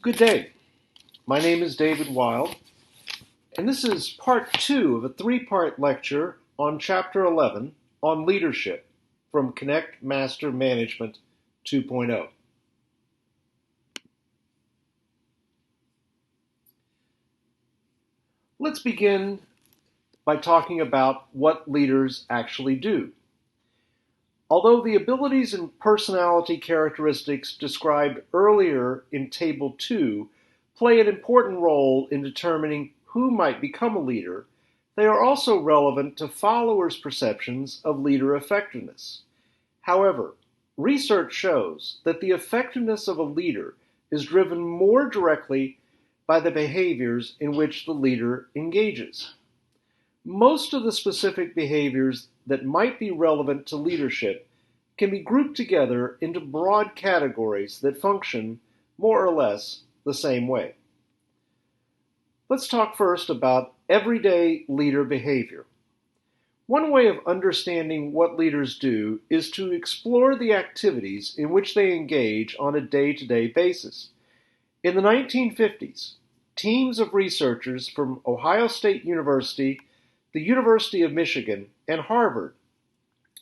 Good day. My name is David Wild, and this is part 2 of a 3-part lecture on Chapter 11 on leadership from Connect Master Management 2.0. Let's begin by talking about what leaders actually do. Although the abilities and personality characteristics described earlier in Table 2 play an important role in determining who might become a leader, they are also relevant to followers' perceptions of leader effectiveness. However, research shows that the effectiveness of a leader is driven more directly by the behaviors in which the leader engages. Most of the specific behaviors that might be relevant to leadership can be grouped together into broad categories that function more or less the same way. Let's talk first about everyday leader behavior. One way of understanding what leaders do is to explore the activities in which they engage on a day-to-day basis. In the 1950s, teams of researchers from Ohio State University, the University of Michigan, and Harvard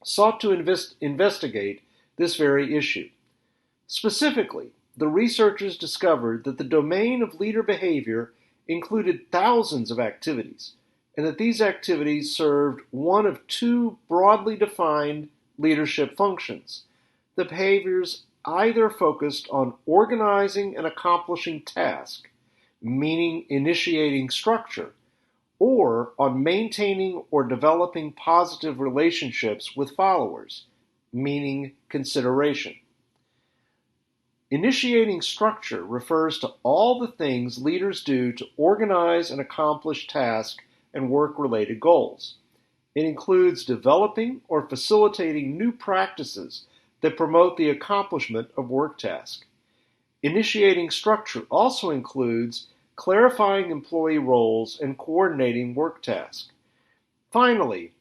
sought to investigate this very issue. Specifically, the researchers discovered that the domain of leader behavior included thousands of activities, and that these activities served one of two broadly defined leadership functions. The behaviors either focused on organizing and accomplishing tasks, meaning initiating structure, or on maintaining or developing positive relationships with followers, meaning consideration. Initiating structure refers to all the things leaders do to organize and accomplish tasks and work-related goals. It includes developing or facilitating new practices that promote the accomplishment of work tasks. Initiating structure also includes clarifying employee roles and coordinating work tasks. Finally,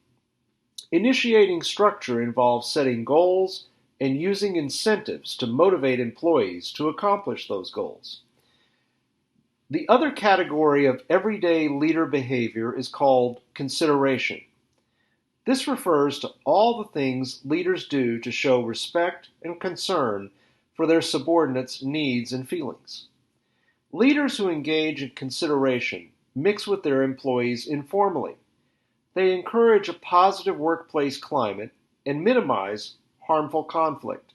initiating structure involves setting goals and using incentives to motivate employees to accomplish those goals. The other category of everyday leader behavior is called consideration. This refers to all the things leaders do to show respect and concern for their subordinates' needs and feelings. Leaders who engage in consideration mix with their employees informally. They encourage a positive workplace climate and minimize harmful conflict.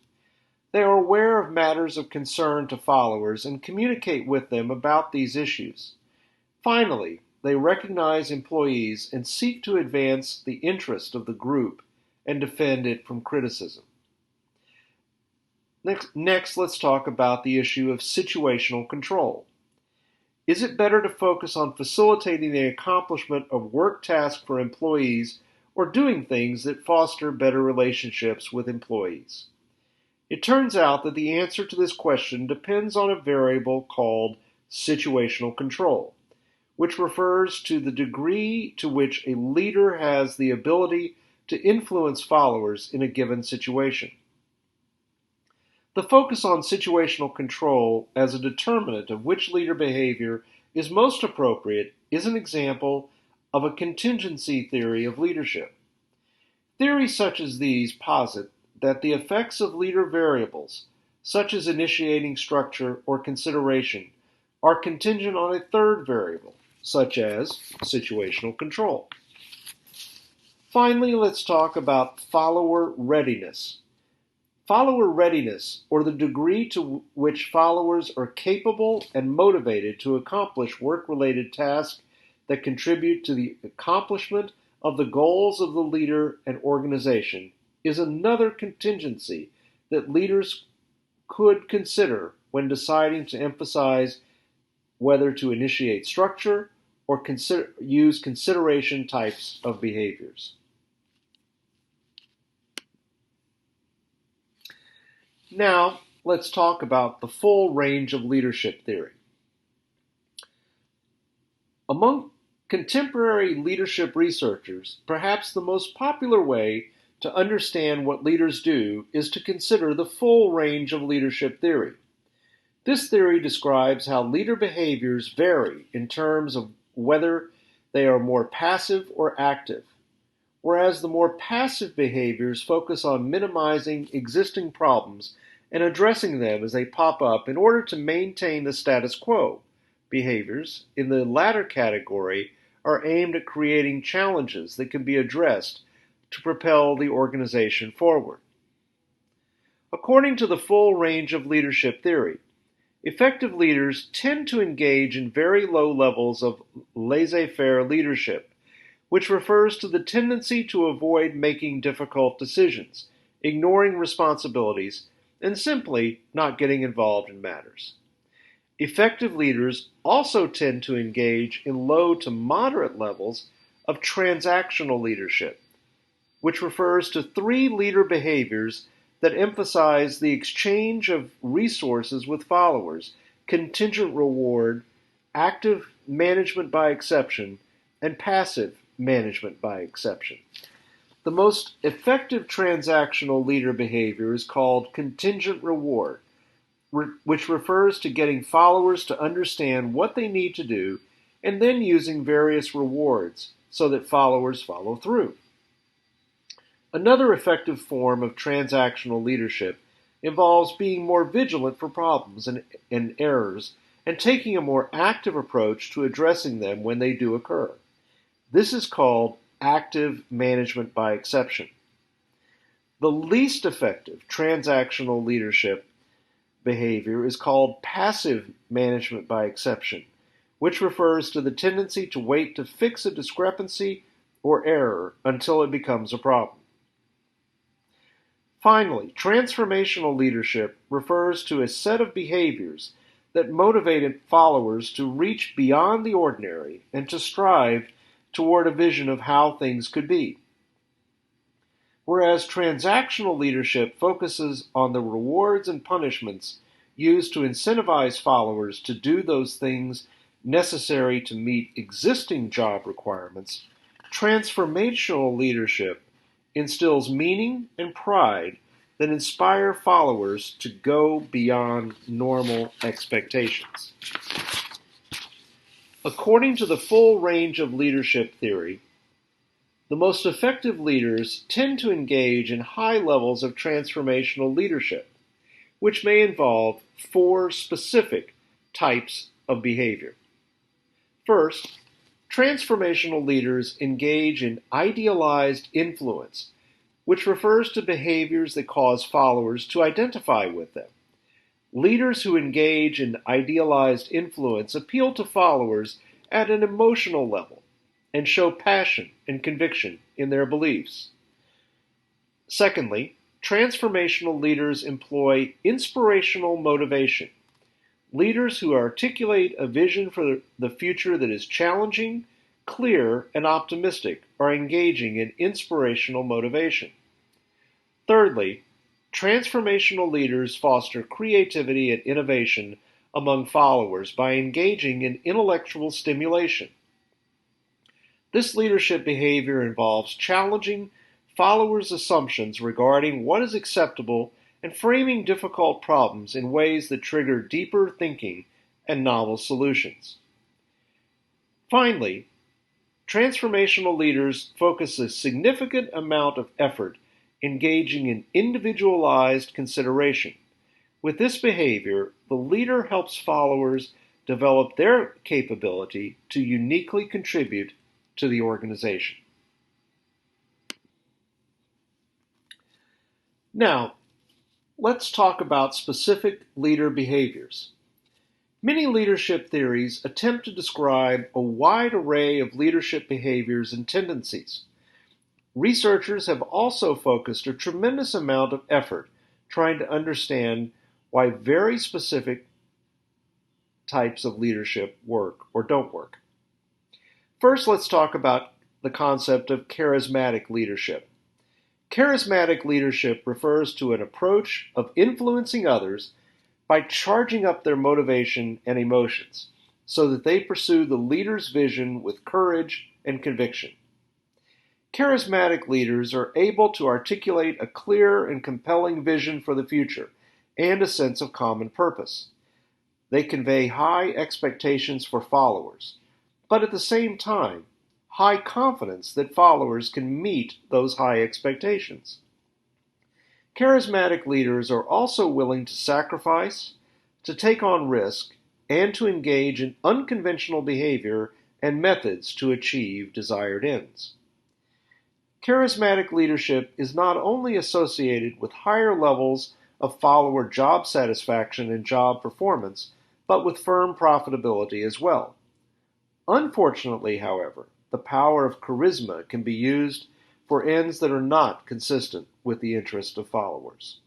They are aware of matters of concern to followers and communicate with them about these issues. Finally, they recognize employees and seek to advance the interest of the group and defend it from criticism. Next, let's talk about the issue of situational control. Is it better to focus on facilitating the accomplishment of work tasks for employees or doing things that foster better relationships with employees? It turns out that the answer to this question depends on a variable called situational control, which refers to the degree to which a leader has the ability to influence followers in a given situation. The focus on situational control as a determinant of which leader behavior is most appropriate is an example of a contingency theory of leadership. Theories such as these posit that the effects of leader variables, such as initiating structure or consideration, are contingent on a third variable, such as situational control. Finally, let's talk about follower readiness. Follower readiness, or the degree to which followers are capable and motivated to accomplish work-related tasks that contribute to the accomplishment of the goals of the leader and organization, is another contingency that leaders could consider when deciding to emphasize whether to initiate structure or use consideration types of behaviors. Now, let's talk about the full range of leadership theory. Among contemporary leadership researchers, perhaps the most popular way to understand what leaders do is to consider the full range of leadership theory. This theory describes how leader behaviors vary in terms of whether they are more passive or active, whereas the more passive behaviors focus on minimizing existing problems and addressing them as they pop up in order to maintain the status quo. Behaviors in the latter category are aimed at creating challenges that can be addressed to propel the organization forward. According to the full range of leadership theory, effective leaders tend to engage in very low levels of laissez-faire leadership, which refers to the tendency to avoid making difficult decisions, ignoring responsibilities, and simply not getting involved in matters. Effective leaders also tend to engage in low to moderate levels of transactional leadership, which refers to three leader behaviors that emphasize the exchange of resources with followers, contingent reward, active management by exception, and passive management by exception. The most effective transactional leader behavior is called contingent reward, which refers to getting followers to understand what they need to do and then using various rewards so that followers follow through. Another effective form of transactional leadership involves being more vigilant for problems and errors and taking a more active approach to addressing them when they do occur. This is called active management by exception. The least effective transactional leadership behavior is called passive management by exception, which refers to the tendency to wait to fix a discrepancy or error until it becomes a problem. Finally, transformational leadership refers to a set of behaviors that motivate followers to reach beyond the ordinary and to strive toward a vision of how things could be. Whereas transactional leadership focuses on the rewards and punishments used to incentivize followers to do those things necessary to meet existing job requirements, transformational leadership instills meaning and pride that inspire followers to go beyond normal expectations. According to the full range of leadership theory, the most effective leaders tend to engage in high levels of transformational leadership, which may involve four specific types of behavior. First, transformational leaders engage in idealized influence, which refers to behaviors that cause followers to identify with them. Leaders who engage in idealized influence appeal to followers at an emotional level and show passion and conviction in their beliefs. Secondly, transformational leaders employ inspirational motivation. Leaders who articulate a vision for the future that is challenging, clear, and optimistic are engaging in inspirational motivation. Thirdly, transformational leaders foster creativity and innovation among followers by engaging in intellectual stimulation. This leadership behavior involves challenging followers' assumptions regarding what is acceptable and framing difficult problems in ways that trigger deeper thinking and novel solutions. Finally, transformational leaders focus a significant amount of effort engaging in individualized consideration. With this behavior, the leader helps followers develop their capability to uniquely contribute to the organization. Now, let's talk about specific leader behaviors. Many leadership theories attempt to describe a wide array of leadership behaviors and tendencies. Researchers have also focused a tremendous amount of effort trying to understand why very specific types of leadership work or don't work. First, let's talk about the concept of charismatic leadership. Charismatic leadership refers to an approach of influencing others by charging up their motivation and emotions so that they pursue the leader's vision with courage and conviction. Charismatic leaders are able to articulate a clear and compelling vision for the future and a sense of common purpose. They convey high expectations for followers, but at the same time, high confidence that followers can meet those high expectations. Charismatic leaders are also willing to sacrifice, to take on risk, and to engage in unconventional behavior and methods to achieve desired ends. Charismatic leadership is not only associated with higher levels of follower job satisfaction and job performance, but with firm profitability as well. Unfortunately, however, the power of charisma can be used for ends that are not consistent with the interest of followers.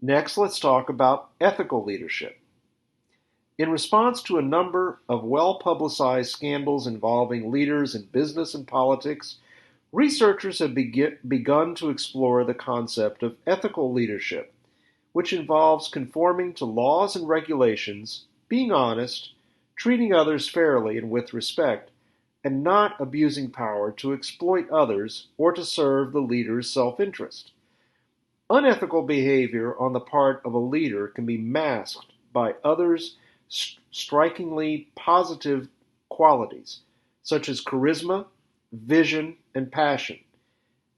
Next, let's talk about ethical leadership. In response to a number of well-publicized scandals involving leaders in business and politics, researchers have begun to explore the concept of ethical leadership, which involves conforming to laws and regulations, being honest, treating others fairly and with respect, and not abusing power to exploit others or to serve the leader's self-interest. Unethical behavior on the part of a leader can be masked by others' strikingly positive qualities, such as charisma, vision, and passion.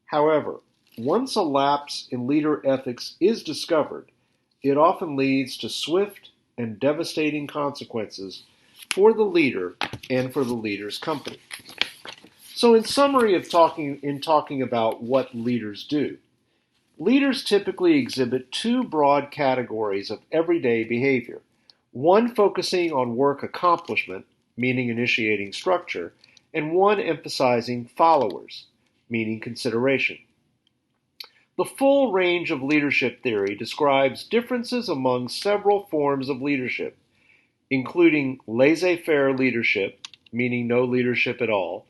However, once a lapse in leader ethics is discovered, it often leads to swift and devastating consequences for the leader and for the leader's company. So in summary of talking about what leaders do, leaders typically exhibit two broad categories of everyday behavior, one focusing on work accomplishment, meaning initiating structure, and one emphasizing followers, meaning consideration. The full range of leadership theory describes differences among several forms of leadership, including laissez-faire leadership, meaning no leadership at all,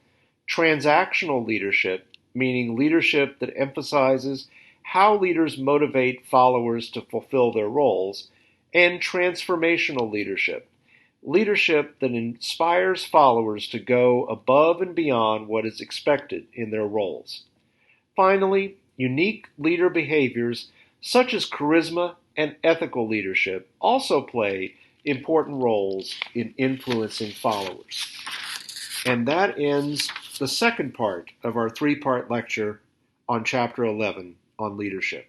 transactional leadership, meaning leadership that emphasizes how leaders motivate followers to fulfill their roles, and transformational leadership, leadership that inspires followers to go above and beyond what is expected in their roles. Finally, unique leader behaviors such as charisma and ethical leadership also play important roles in influencing followers. And that ends the second part of our three-part lecture on Chapter 11 on leadership.